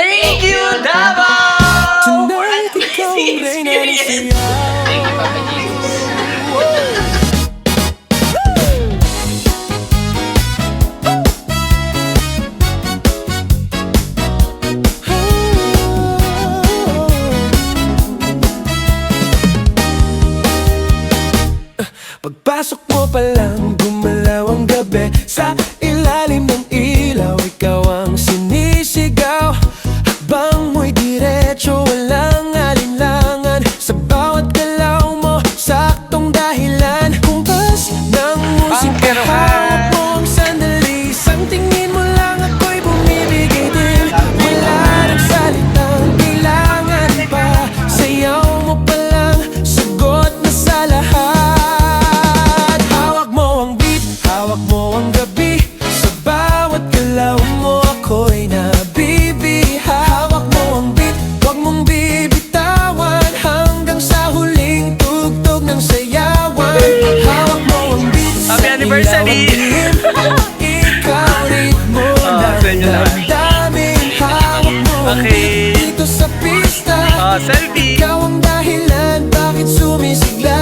Thank you, Davao! For an amazing experience! Thank you, Papa Jesus. Pagpasok mo pa lang, gumalaw ang gabi. Sa ilalim ng ilaw, ikaw ang sinisigaw. Hakbang mo'y diretso, walang alinlangan. Sa bawat galaw mo, saktong dahilan. Kumpas ng musika, hawak mo ang sandali. Isang tingin mo lang ako'y bumibigay din. Wala nang salitang kailangan pa. Sayaw mo pa lang, sagot na sa lahat. Hawak mo ang gabi. Sa bawat galaw mo ako'y nabibiha. Hawak mo ang beat, huwag mong bibitawan. Hanggang sa huling tugtog ng sayawan. Hawak mo ang beat, Happy anniversary! ikaw ritmo ng damdamin. Hawak mo ang beat dito sa pista. Selfie! Ikaw ang dahilan bakit sumisigla.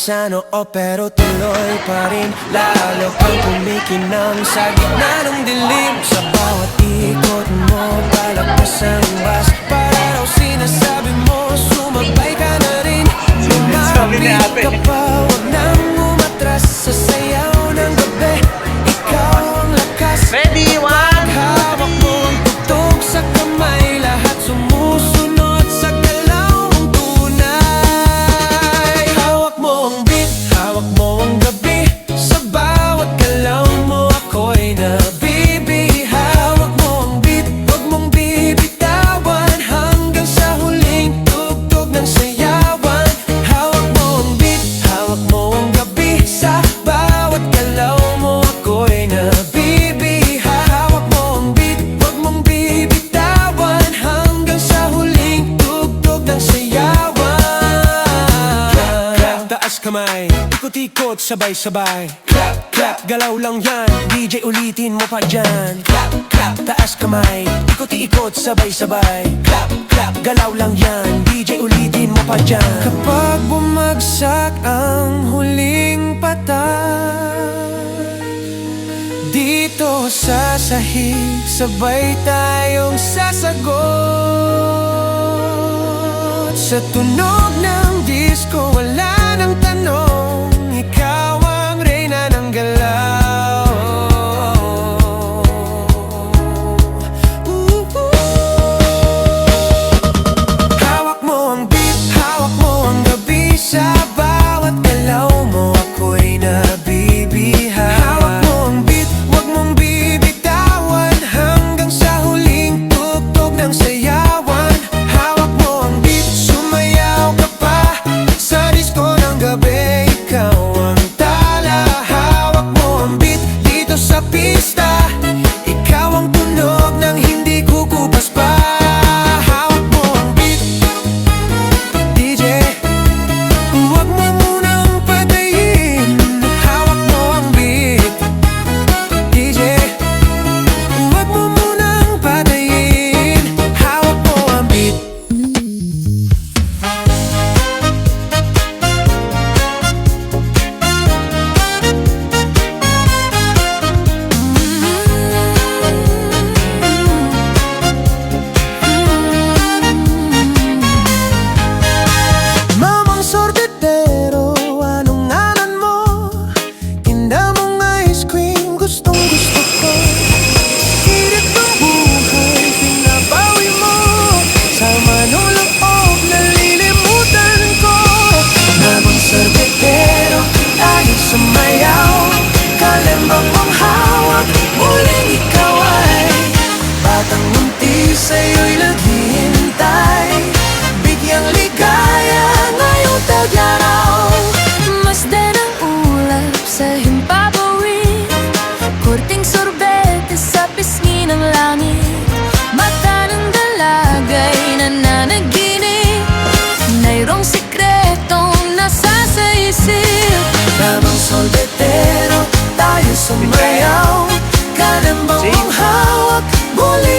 Sa noo pero tuloy pa rin. Lalo kang kumikinang sa gitna ng dilim. Sa bawat ikot mo, palagpas ang bus. Para raw sinasabi mo, sumabay ka na rin. Lumapit ka pa, huwag nang umatras. Sa sayaw ng gabi, ikaw ang lakas. Ready, one! Hawak mo ang tugtog sa kamay. Lahat sumusunod sa galaw mong tunay. Hawak mo ang beat, hawak mo ang gabi. Sa bawat galaw mo ako'y nabibiha. Hawak mo ang beat, huwag mong bibitawan. Hanggang sa huling tugtog ng sayawan. Hawak mo ang beat, hawak mo ang gabi. Sa bawat galaw mo ako'y nabibiha. Hawak mo ang beat, huwag mong bibitawan. Hanggang sa huling tugtog ng sayawan. Taas kamay, ikot-ikot, sabay-sabay. Clap, clap, galaw lang yan. DJ ulitin mo pa dyan. Clap, clap, taas kamay, ikot-ikot, sabay-sabay. Clap, clap, galaw lang yan. DJ ulitin mo pa dyan. Kapag bumagsak ang huling patay, dito sa sahig, sabay tayong sasagot. Sa tunog ng disco, wala nang tanong. Ikaw ang reyna ng galaw. Hawak mo ang beat, hawak mo ang gabi. Sa bawat galaw mo ako'y nabibiha. Hawak mo ang beat, huwag mong bibitawan. Hanggang sa huling tugtog ng sayawan. Hawak mo ang beat, sumayaw ka pa. Sa disco ng gabi, ikaw ang tala. Hawak mo ang beat dito sa pista. Ikaw ang tunog ng hindi kukupas pa. Hawak mo ang beat, DJ, huwag mo munang patayin. Hawak mo ang beat, DJ, huwag mo munang patayin. Hawak mo ang beat. Mamang sorbetero, anong ngalan mo? Tinda mong ice cream, gustong gusto ko. Hirit ng buhay, pinabawi mo. Sa manuloob, nalilimutan ko. Mamang sorbetero, tayo sumayaw. Kalembang mong hawak, muling ikaw ay batang munti, sa'yo'y naghihintay. Bigyang ligaya ngayong tag-araw. Masdan ang ulap sa himpapawid. Korting sorbete sa pisngi ng langit. Mata ng dalagay nananaginip. Mayroong sikretong nasa sa isip. Mamang sorbetero, tayo sumayaw. Kalembang mong hawak, muli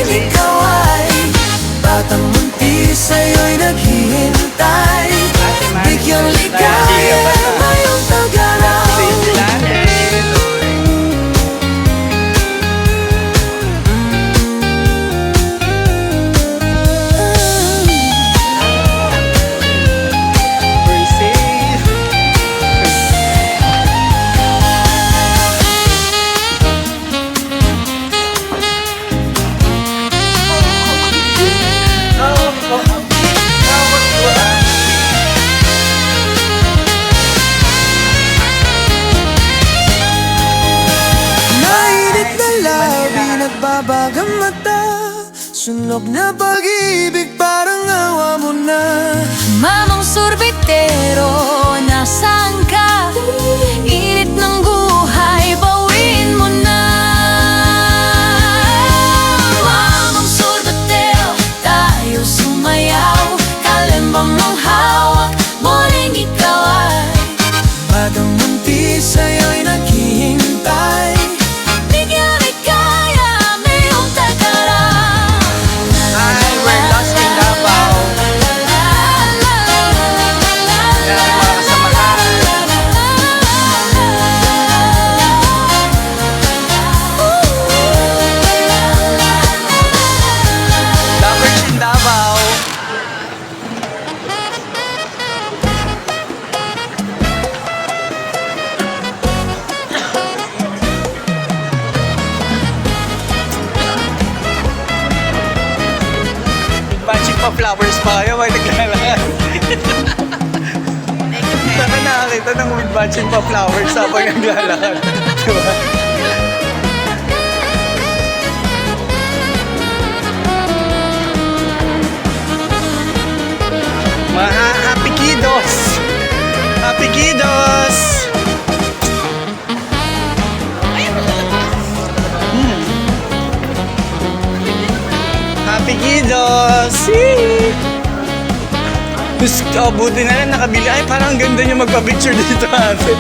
nagbabagang mata, sunog na pag-ibig parang awa mo na. Mamang sorbetero, nasaan ka? Init ng buhay, bawin mo na. Mamang sorbetero, tayo sumayaw. Kalembang ng hawak, muling ikaw ay Batang munti sa'yo'y naghihintay. bigyan ikaya, mayroong tagarang. Hi, we're lost in Davao. Yan, mga kasamahan. Lovers in Davao. Batching pa flowers pa kayo, may naglalaan. Saka nakakita ng with batching pa flowers habang naglalaan. Diba? Mga happy kiddos! Happy kiddos! Happy kiddos! Gusto, buti na lang nakabili. Ay, parang ang ganda niyo magpa-picture dito ate.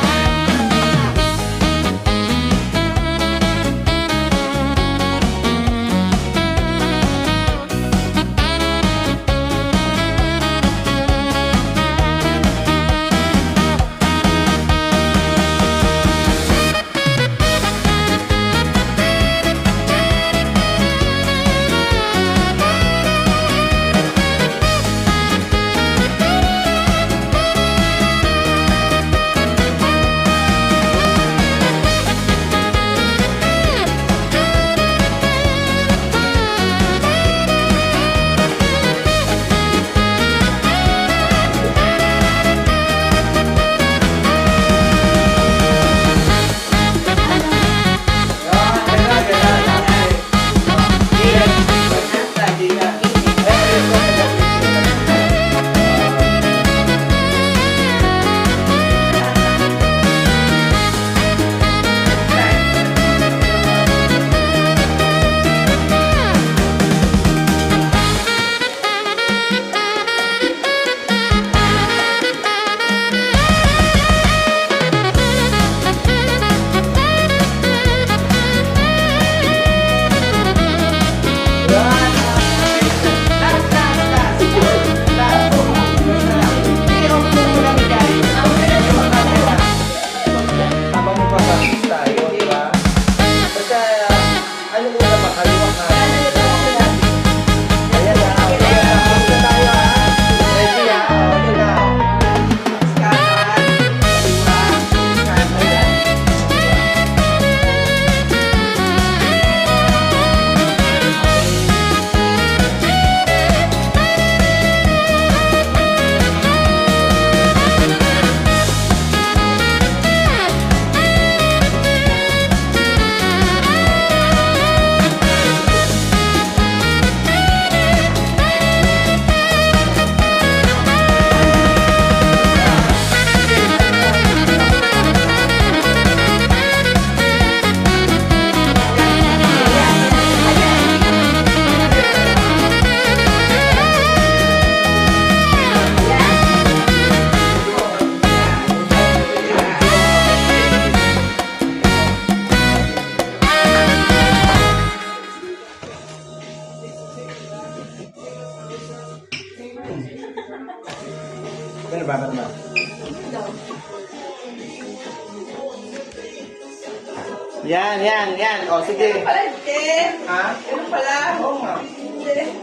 Yan. O, sige. Pala, hindi. Ha? Ano pala? Oo nga. Hindi.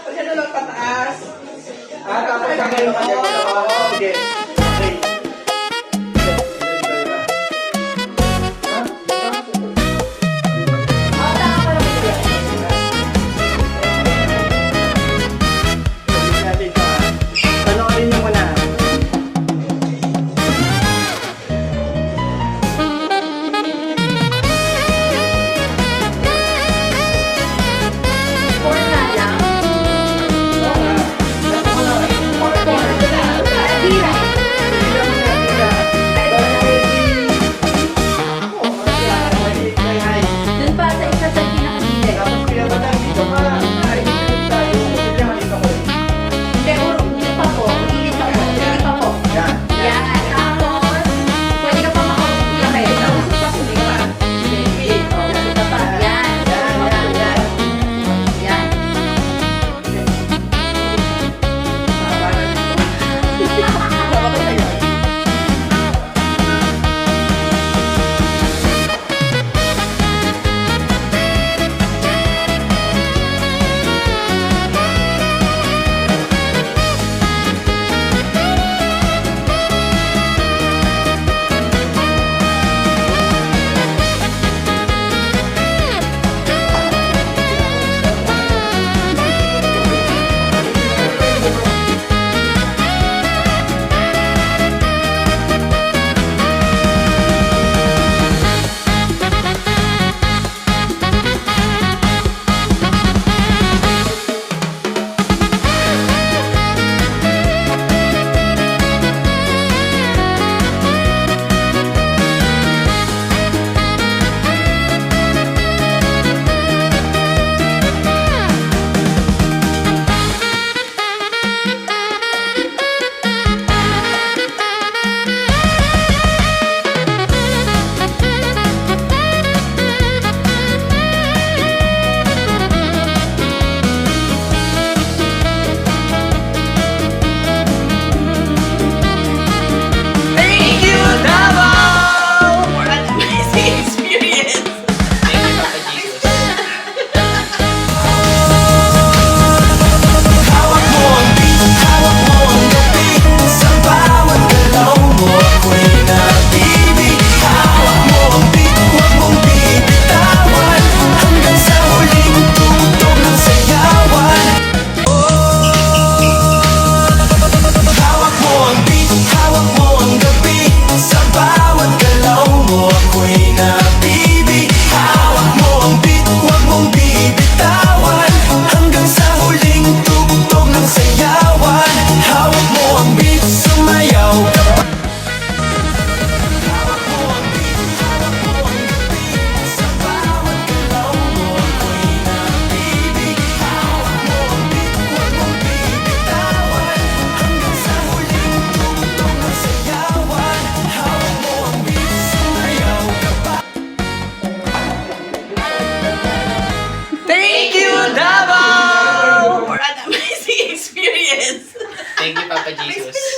Pag ano lang pataas. Tapos ka kayo sige. Okay. Panoorin niyo muna. Papa Jesus.